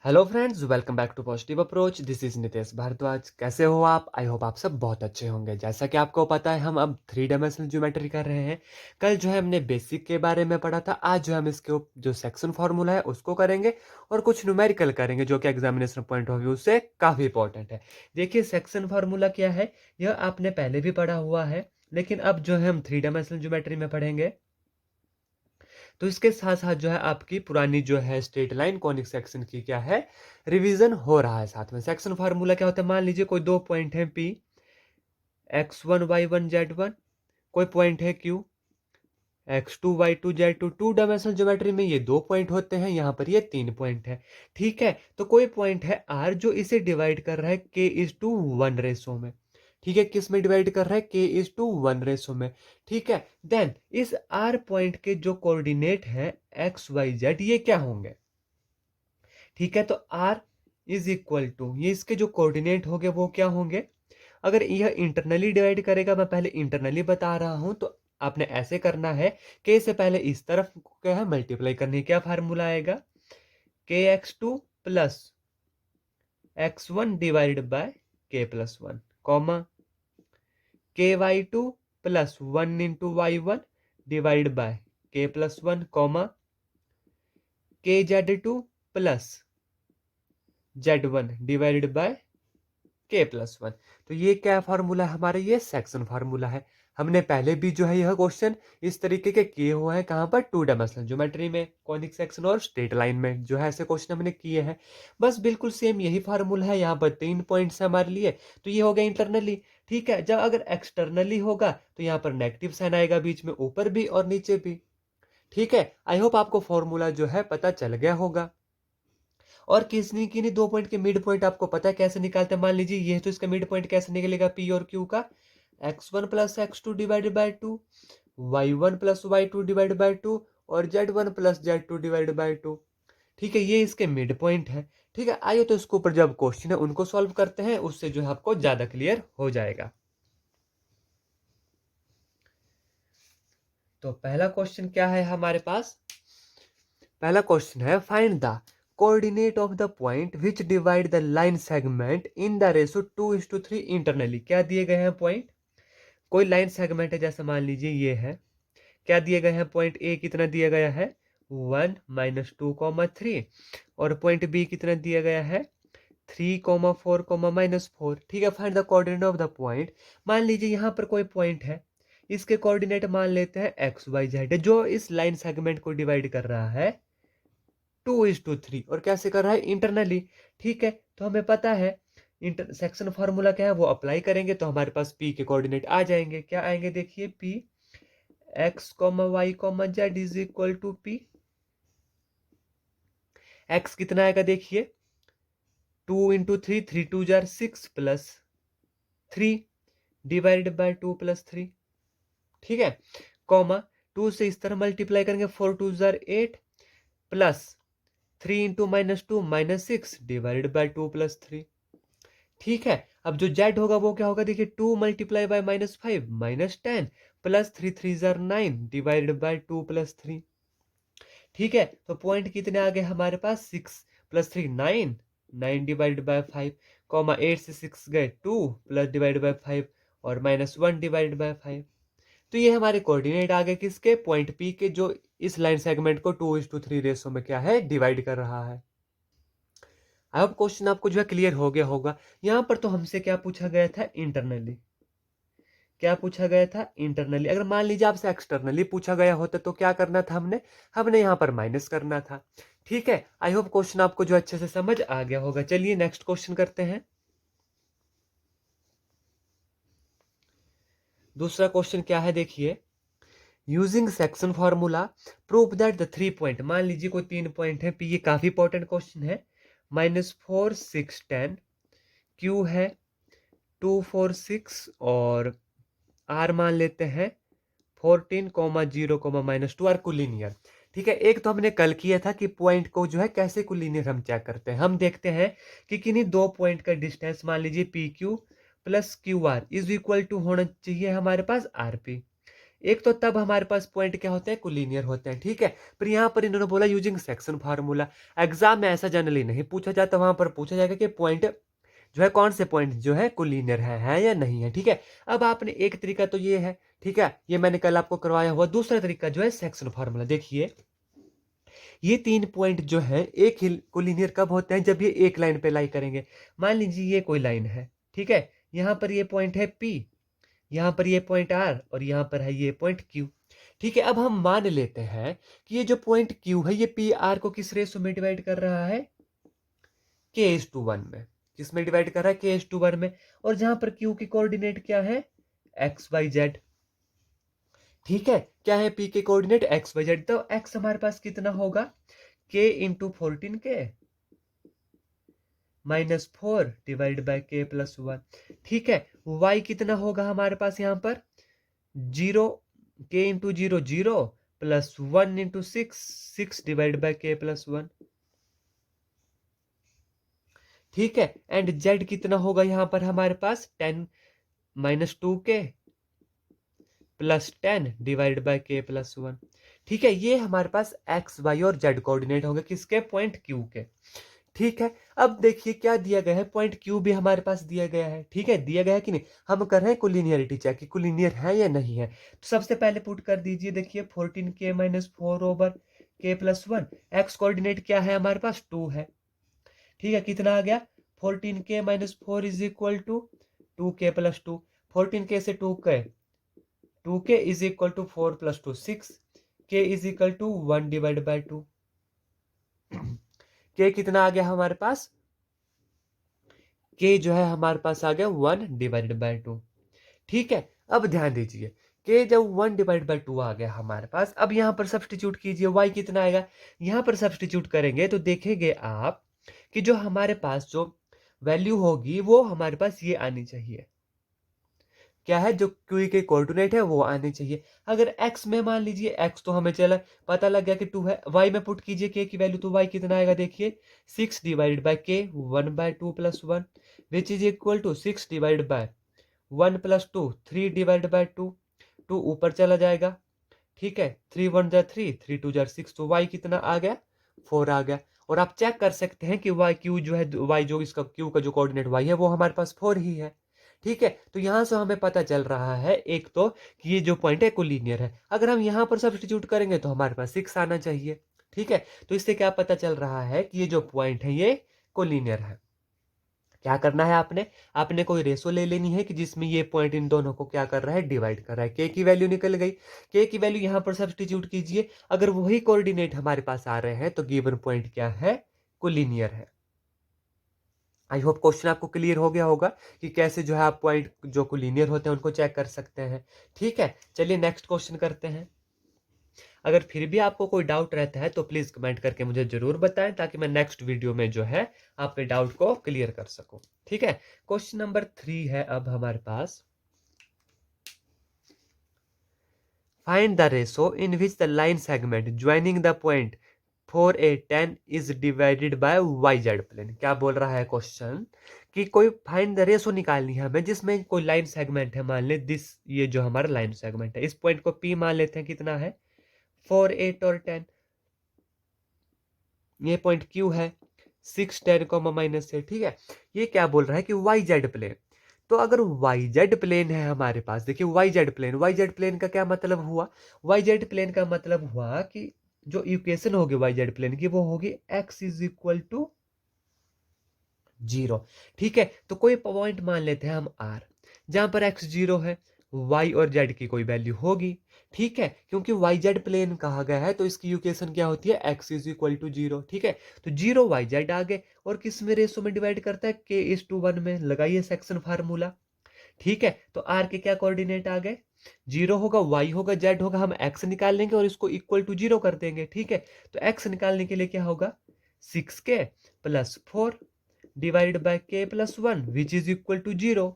Hello friends, welcome back to positive approach. This is Nitesh Bharadwaj. कैसे हो आप? आई होप आप सब बहुत अच्छे होंगे। जैसा कि आपको पता है, हम अब थ्री डायमेंशनल ज्योमेट्री कर रहे हैं। कल जो है हमने बेसिक के बारे में पढ़ा था। आज जो हम इसके जो सेक्शन फार्मूला है उसको करेंगे और कुछ न्यूमेरिकल करेंगे जो कि एग्जामिनेशन पॉइंट ऑफ व्यू से काफ़ी इंपॉर्टेंट है। देखिए, सेक्शन फार्मूला क्या है, यह आपने पहले भी पढ़ा हुआ है, लेकिन अब जो है हम थ्री डायमेंशनल ज्योमेट्री में पढ़ेंगे। तो इसके साथ साथ जो है आपकी पुरानी जो है स्ट्रेट लाइन कॉनिक सेक्शन की क्या है, रिवीजन हो रहा है। साथ में सेक्शन फार्मूला क्या होता है, मान लीजिए कोई दो पॉइंट है P, x1 y1 z1, कोई पॉइंट है Q, x2 y2 z2। Two dimensional geometry में ये दो पॉइंट होते हैं, यहाँ पर ये तीन पॉइंट है। ठीक है, तो कोई पॉइंट है R जो इसे डिवाइड कर रहा है k:1 रेशो में। ठीक है, किस में डिवाइड कर रहा है, k:1 रेशो में। ठीक है, देन इस R पॉइंट के जो कोऑर्डिनेट है x y z, ये क्या होंगे? ठीक है, तो R इज इक्वल टू, ये इसके जो कोऑर्डिनेट होंगे वो क्या होंगे? अगर यह इंटरनली डिवाइड करेगा, मैं पहले इंटरनली बता रहा हूं, तो आपने ऐसे करना है, k से पहले इस तरफ क्या है मल्टीप्लाई करनी है। क्या फार्मूला आएगा, kx2 plus x1 divided by k+1, comma ky2 plus 1 into y1 divide by k+1, comma kz2 plus z1 divided by k+1। तो ये क्या फार्मूला है हमारे, ये सेक्शन फार्मूला है। हमने पहले भी जो है यह क्वेश्चन इस तरीके के किए हुए हैं। कहाँ पर? टू डायमेंशनल ज्योमेट्री में, कॉनिक सेक्शन और स्ट्रेट लाइन में जो है ऐसे क्वेश्चन हमने किए हैं। बस बिल्कुल सेम यही फार्मूला है। यहाँ पर तीन पॉइंट्स है हमारे लिए, तो ये हो गया इंटरनली। ठीक है, जब अगर एक्सटर्नली होगा तो यहाँ पर नेगेटिव साइन आएगा बीच में, ऊपर भी और नीचे भी। ठीक है, आई होप आपको फॉर्मूला जो है पता चल गया होगा। और किसनी किन्हीं दो पॉइंट के मिड पॉइंट आपको पता है कैसे निकालते हैं। मान लीजिए ये तो इसका मिड पॉइंट कैसे निकलेगा, पी और क्यू का, x1 plus x2 divided by 2, y1 plus y2 divided by 2 और z1 plus z2 divided by 2। ठीक है, ये इसके मिड पॉइंट है। ठीक है, आइए तो इसके ऊपर जब क्वेश्चन है उनको सॉल्व करते हैं, उससे जो है आपको ज्यादा क्लियर हो जाएगा। तो पहला क्वेश्चन क्या है हमारे पास? पहला क्वेश्चन है, find the coordinate of the point which divide the line segment in the ratio 2:3 internally. क्या दिए गए हैं पॉइंट? कोई लाइन सेगमेंट है, जैसे मान लीजिए ये है। क्या दिए गए हैं? पॉइंट ए कितना दिया गया है, 1 - 2, 3, और पॉइंट बी कितना दिया गया है, 3, 4, -4। ठीक है, find the coordinate of the point. मान लीजिए यहाँ पर कोई पॉइंट है, इसके कोऑर्डिनेट मान लेते हैं x y z, जो इस लाइन सेगमेंट को डिवाइड कर रहा है 2:3, और कैसे कर रहा है, इंटरनली। ठीक है, तो हमें पता है सेक्शन फार्मूला क्या है, वो अप्लाई करेंगे तो हमारे पास p के कोऑर्डिनेट आ जाएंगे। क्या आएंगे, देखिए, p x, y, z is equal to p। x कितना आएगा, देखिए 2 × 3, 3×2 = 6 प्लस 3 डिवाइडेड बाय 2+3। ठीक है, कॉमा 2 से इस तरह मल्टीप्लाई करेंगे, 4×2 = 8 प्लस 3 × -2 - 6 डिवाइडेड बाय 2+3। ठीक है, अब जो z होगा वो क्या होगा, देखिए 2 × -5 -10 प्लस 3×3 = 9 डिवाइडेड बाय 2+3। ठीक है, तो पॉइंट कितने आ गए हमारे पास, 6 प्लस 3 9, 9 डिवाइडेड बाय 5, कॉमा 8 से 6 गए 2 प्लस डिवाइडेड बाय 5 और -1 डिवाइडेड बाय 5। तो ये हमारे कोऑर्डिनेट आ गए किसके, पॉइंट P के, जो इस लाइन सेगमेंट को 2:3 रेशो में क्या है, डिवाइड कर रहा है। आई होप क्वेश्चन आपको जो है क्लियर हो गया होगा। यहाँ पर तो हमसे क्या पूछा गया था, इंटरनली। क्या पूछा गया था, इंटरनली। अगर मान लीजिए आपसे एक्सटर्नली पूछा गया होता तो क्या करना था, हमने हमने यहाँ पर माइनस करना था। ठीक है, आई होप क्वेश्चन आपको जो अच्छे से समझ आ गया होगा। चलिए नेक्स्ट क्वेश्चन करते हैं। दूसरा क्वेश्चन क्या है, देखिए, using section formula prove that the three point. मान लीजिए कोई तीन पॉइंट है P, ये काफी इंपॉर्टेंट क्वेश्चन है। -4, 6, 10, Q है 2, 4, 6, और R मान लेते हैं 14, 0, -2 और कोलिनियर। ठीक है, एक तो हमने कल किया था कि पॉइंट को जो है कैसे कोलिनियर हम चेक करते हैं। हम देखते हैं कि किन्हीं दो पॉइंट का डिस्टेंस, मान लीजिए PQ plus QR is equal to होना चाहिए हमारे पास RP। एक तो तब हमारे पास पॉइंट क्या होते हैं, कोलिनियर होते हैं, ठीक है। पर यहाँ पर इन्होंने बोला यूजिंग सेक्शन फार्मूला। एग्जाम में ऐसा जनरली नहीं पूछा जाता, वहां पर पूछा जाएगा कि पॉइंट जो है, कौन से पॉइंट जो है कोलिनियर है या नहीं है, ठीक है। अब आपने एक तरीका तो ये है, ठीक है, ये मैंने कल आपको करवाया हुआ। दूसरा तरीका जो है सेक्शन फार्मूला। देखिए ये 3 पॉइंट जो है एक ही कोलिनियर कब होते हैं, जब ये एक लाइन पे लाई करेंगे। मान लीजिए ये कोई लाइन है, ठीक है, यहाँ पर ये पॉइंट है P, यहाँ पर ये पॉइंट R और यहाँ पर है ये पॉइंट Q, ठीक है। अब हम मान लेते हैं कि ये जो पॉइंट Q है ये PR को किस रेशो में डिवाइड कर रहा है, K:1 में। किस में डिवाइड कर रहा है, K:1 में। और जहां पर Q की कोऑर्डिनेट क्या है, XYZ, ठीक है। क्या है P के कोऑर्डिनेट, XYZ। तो X हमारे पास कितना होगा, K into 14K -4 divide by K+1, ठीक है। Y कितना होगा हमारे पास यहाँ पर 0, K into 0 0 plus 1 into 6 divide by K+1, ठीक है। एंड Z कितना होगा यहाँ पर हमारे पास 10 -2K plus 10 divide by K+1, ठीक है। ये हमारे पास X, Y और Z कोऑर्डिनेट होंगे किसके, पॉइंट Q के, ठीक है। अब देखिए क्या दिया गया है, पॉइंट Q भी हमारे पास दिया गया है, ठीक है। दिया गया है कि नहीं, हम कर रहे हैं कोलिनियरिटी चेक कि कोलिनियर है या नहीं है। तो सबसे पहले पुट कर दीजिए, देखिए 14K -4 over K+1। X coordinate क्या है हमारे पास, 2 है, ठीक है। कितना आ गया, 14K -4 is equal to 2K+2। 14K से 2K is equal to 4 + 2 6, K is equal to 1 divide by 2। K कितना आ गया हमारे पास, K जो है हमारे पास आ गया 1 डिवाइड बाय 2, ठीक है। अब ध्यान दीजिए, K जब 1 डिवाइड बाय 2 आ गया हमारे पास, अब यहां पर सब्स्टिट्यूट कीजिए, Y कितना आएगा, यहां पर सब्स्टिट्यूट करेंगे तो देखेंगे आप कि जो हमारे पास जो वैल्यू होगी वो हमारे पास ये आनी चाहिए, क्या है, जो Q के कोऑर्डिनेट है वो आने चाहिए। अगर X में मान लीजिए, X तो हमें चला पता लग गया कि 2 है, Y में पुट कीजिए K की वैल्यू, तो Y कितना आएगा, देखिए 6 divide by K 1/2 + 1 which is equal to 6 divide by 1 + 2 3 divide by 2, 2 ऊपर चला जाएगा, ठीक है। 3 1 जा 3, 3 2 जा 6, तो Y कितना आ गया, 4 आ गया। और आप चेक कर सकते हैं कि Y Q जो है, Y जो इसका Q का जो कोऑर्डिनेट Y है वो हमारे पास 4 ही है, ठीक है। तो यहां से हमें पता चल रहा है एक तो कि ये जो पॉइंट है कोलिनियर है। अगर हम यहां पर सब्स्टिट्यूट करेंगे तो हमारे पास 6 आना चाहिए, ठीक है। तो इससे क्या पता चल रहा है कि ये जो पॉइंट है ये कोलिनियर है। क्या करना है आपने, आपने कोई रेशो ले लेनी है कि जिसमें ये पॉइंट इन दोनों को क्या कर रहा है, डिवाइड कर रहा है। के की वैल्यू निकल गई, के की वैल्यू यहां पर सब्स्टिट्यूट कीजिए। अगर वही कोऑर्डिनेट हमारे पास आ रहे हैं तो गिवन पॉइंट क्या है, कोलिनियर है। आई होप क्वेश्चन आपको क्लियर हो गया होगा कि कैसे जो है आप पॉइंट जो कोलिनियर होते हैं उनको चेक कर सकते हैं, ठीक है। चलिए नेक्स्ट क्वेश्चन करते हैं। अगर फिर भी आपको कोई डाउट रहता है तो प्लीज कमेंट करके मुझे जरूर बताएं, ताकि मैं नेक्स्ट वीडियो में जो है आपके डाउट को क्लियर कर सकूं, ठीक है। क्वेश्चन नंबर 3 है अब हमारे पास, find the ratio in which the line segment joining the point 4 a 10 is divided by YZ plane. क्या बोल रहा है क्वेश्चन कि कोई फाइंड द रेशो निकालनी है हमें जिसमें कोई लाइन सेगमेंट है, मान ले दिस, ये जो हमारा लाइन सेगमेंट है, इस पॉइंट को P मान लेते हैं, कितना है 4 8 और 10, ये पॉइंट Q है 6 10 -8, ठीक है। ये क्या बोल रहा है कि YZ प्लेन। तो अगर YZ प्लेन है हमारे पास, देखिए YZ प्लेन का क्या मतलब हुआ, YZ प्लेन का मतलब हुआ कि जो इक्वेशन होगी YZ प्लेन की वो होगी x इज इक्वल टू 0, ठीक है। तो कोई पॉइंट मान लेते हैं हम R, जहां पर x 0 है, y और z की कोई वैल्यू होगी, ठीक है। क्योंकि YZ प्लेन कहा गया है तो इसकी इक्वेशन क्या होती है, x इज इक्वल टू 0, ठीक है। तो 0 YZ आ गए, और किस में रेशो में डिवाइड करता है, K:1 में। लगाइए सेक्शन फार्मूला, ठीक है। तो R के क्या कोऑर्डिनेट आ गए, 0 होगा, y होगा, z होगा, हम x निकाल लेंगे और इसको इक्वल टू 0 कर देंगे, ठीक है। तो x निकालने के लिए क्या होगा, 6K + 4 divide by K+1 which is equal to 0,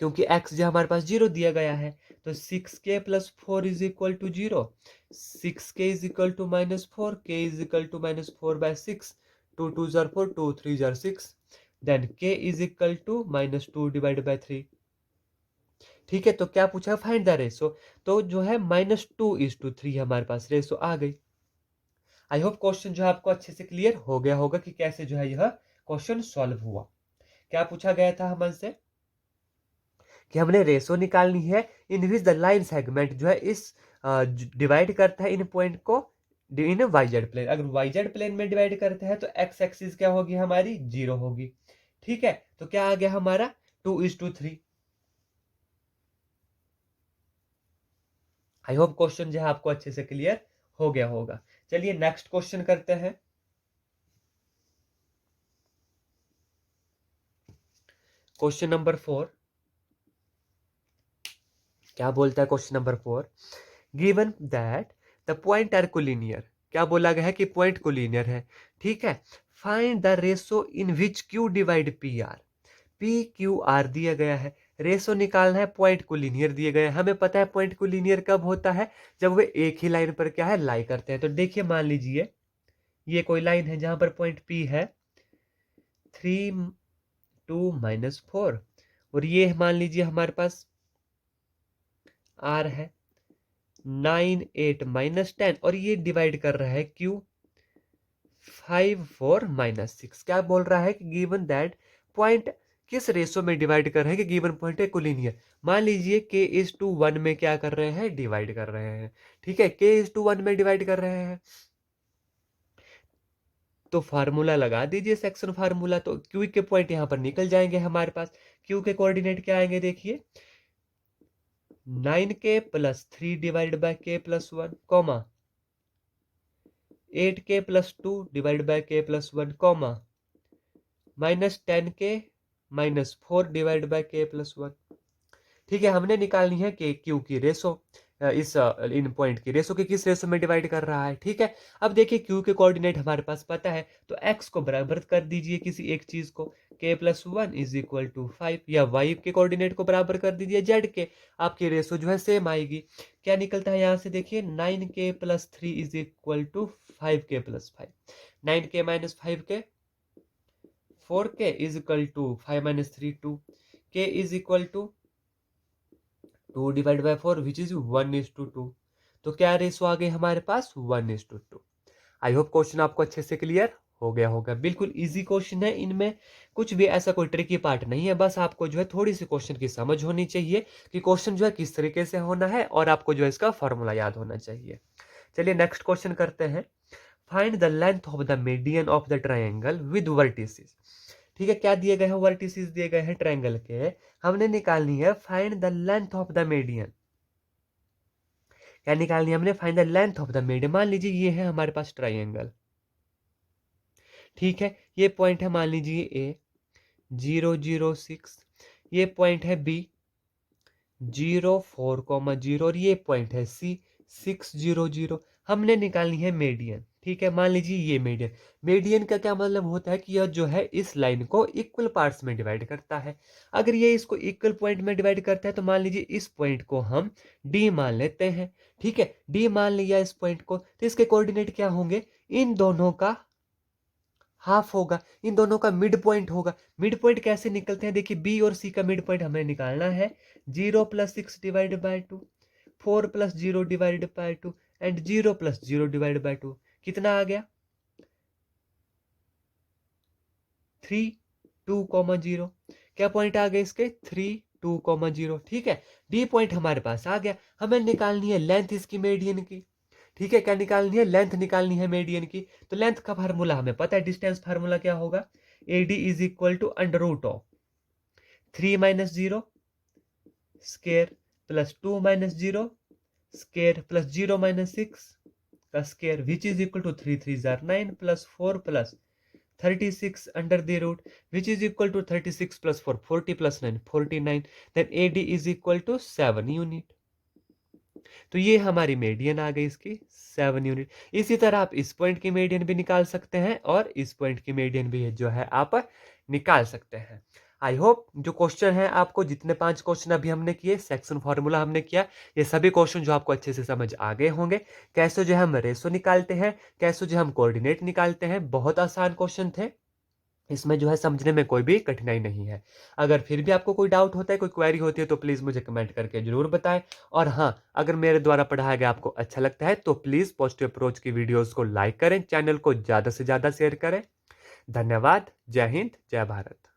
क्योंकि x जो हमारे पास 0 दिया गया है। तो 6K + 4 is equal to 0, 6K is equal to -4, K is equal to -4/6, 2 2 जार 4, 2 3 जार 6, then K is equal to -2 divide by 3, ठीक है, तो क्या पूछा, फाइंड द रेशो, तो जो है -2:3 हमारे पास रेशो आ गई। आई होप क्वेश्चन जो है आपको अच्छे से क्लियर हो गया होगा कि कैसे जो है यह क्वेश्चन सॉल्व हुआ। क्या पूछा गया था हमसे कि हमने रेशो निकालनी है इन विच द लाइन सेगमेंट जो है इस डिवाइड करता है इन पॉइंट को इन वाईजेड प्लेन। अगर वाईजेड प्लेन में डिवाइड करते हैं तो एक्स एक्सिस क्या होगी हमारी, 0 होगी। ठीक है, तो क्या आ गया हमारा 2:3। आई होप क्वेश्चन जो है आपको अच्छे से क्लियर हो गया होगा। चलिए नेक्स्ट क्वेश्चन करते हैं। क्वेश्चन नंबर 4 क्या बोलता है, question number 4, given that the point are collinear. क्या बोला गया है कि पॉइंट कोलिनियर है। ठीक है, find the ratio in which Q divide P R. P Q R दिया गया है, रेशो निकालना है, पॉइंट कोलिनियर दिए गए हैं। हमें पता है पॉइंट कोलिनियर कब होता है, जब वे एक ही लाइन पर क्या है, लाई करते हैं। तो देखिए मान लीजिए ये कोई लाइन है जहां पर पॉइंट पी है 3 2 -4 और ये मान लीजिए हमारे पास आर है 9 8 -10 और ये डिवाइड कर रहा है क्यू 5 4 -6। क्या बोल रहा है कि गिवन दैट पॉइंट किस रेशो में डिवाइड कर रहे हैं कि गिवन पॉइंट है कोलिनियर। मान लीजिए k:1 में क्या कर रहे हैं, डिवाइड कर रहे हैं। ठीक है, k:1 में डिवाइड कर रहे हैं तो फार्मूला लगा दीजिए, सेक्शन फार्मूला, तो क्यू के पॉइंट यहां पर निकल जाएंगे हमारे पास। क्यू के कोऑर्डिनेट क्या आएंगे, देखिए 9k + 3 divide by k + 1 comma 8k + 2 divide by k + 1 comma -10k -4 divide by k + 1। ठीक है, हमने निकालनी है के क्यू की रेशो, इस इन पॉइंट की रेशो के किस रेशो में डिवाइड कर रहा है। ठीक है, अब देखिए क्यू के कोऑर्डिनेट हमारे पास पता है तो एक्स को बराबर कर दीजिए किसी एक चीज को, k + 1 = 5, या वाई के कोऑर्डिनेट को बराबर कर दीजिए जेड के, आपकी रेशो जो है सेम आएगी। क्या निकलता है यहाँ से, देखिए 9k + 3 = 5k + 5, 9k - 5k 4k = 5 - 3 2, k = 2 divide bye 4 which is 1:2। तो क्या रेशो आ गई हमारे पास, 1:2। आई होप क्वेश्चन आपको अच्छे से क्लियर हो गया होगा। बिल्कुल इजी क्वेश्चन है, इनमें कुछ भी ऐसा कोई ट्रिकी पार्ट नहीं है। बस आपको जो है थोड़ी सी क्वेश्चन की समझ होनी चाहिए कि क्वेश्चन जो है किस तरीके से होना है और आपको जो है इसका फॉर्मूला याद होना चाहिए। चलिए नेक्स्ट क्वेश्चन करते हैं। Find the length of the median of the triangle with vertices. ठीक है, क्या दिए गए हैं, वर्टिसेस दिए गए हैं ट्रायंगल के, हमने निकालनी है find the length of the median. क्या निकालनी है हमने, find the length of the median. मान लीजिए ये है हमारे पास ट्रायंगल। ठीक है, ये पॉइंट है मान लीजिए ए 0 0 6, ये पॉइंट है बी 0 4 0 और ये पॉइंट है सी 6 0 0। हमने निकालनी है मीडियन। ठीक है, मान लीजिए ये मीडियन। मीडियन का क्या मतलब होता है कि यह जो है इस लाइन को इक्वल पार्ट्स में डिवाइड करता है। अगर ये इसको इक्वल पॉइंट में डिवाइड करता है तो मान लीजिए इस पॉइंट को हम डी मान लेते हैं। ठीक है, डी मान लिया इस पॉइंट को, तो इसके कोऑर्डिनेट क्या होंगे, इन दोनों का हाफ होगा, इन दोनों का मिड पॉइंट होगा। मिड पॉइंट कैसे निकलते हैं, देखिए बी और सी का मिड पॉइंट हमें निकालना है 0 + 6 divide by 2, 4 + 0 divide by 2 and 0 + 0 divide by 2। कितना आ गया, 3 2 0। क्या पॉइंट आ गए इसके, 3 2 0। ठीक है, डी पॉइंट हमारे पास आ गया। हमें निकालनी है लेंथ इसकी मीडियन की। ठीक है, क्या निकालनी है, लेंथ निकालनी है मीडियन की। तो लेंथ का फार्मूला हमें पता है, डिस्टेंस फार्मूला क्या होगा, AD = √of 3 - 0 square plus 2 - 0 square plus 0 - 6 का square which is equal to 3 3 9 plus 4 plus 36 under the root which is equal to 36 + 4 40 + 9 49। Then AD = 7 unit. तो ये हमारी मीडियन आ गई इसकी 7 यूनिट। इसी तरह आप इस पॉइंट की मीडियन भी निकाल सकते हैं और इस पॉइंट की मीडियन भी जो है आप निकाल सकते हैं। आई होप जो क्वेश्चन है आपको, जितने 5 क्वेश्चन अभी हमने किए, सेक्शन फॉर्मूला हमने किया, ये सभी क्वेश्चन जो आपको अच्छे से समझ आ गए होंगे। कैसे जो हम रेशो निकालते हैं, कैसे जो हम कोऑर्डिनेट निकालते हैं, बहुत आसान क्वेश्चन थे। इसमें जो है समझने में कोई भी कठिनाई नहीं है। अगर फिर भी आपको कोई डाउट होता है, कोई क्वेरी होती है तो प्लीज़ मुझे कमेंट करके ज़रूर बताएँ। और हाँ, अगर मेरे द्वारा पढ़ाया गया आपको अच्छा लगता है तो प्लीज़ पॉजिटिव अप्रोच की वीडियोज़ को लाइक करें, चैनल को ज़्यादा से ज़्यादा शेयर करें। धन्यवाद। जय हिंद, जय भारत।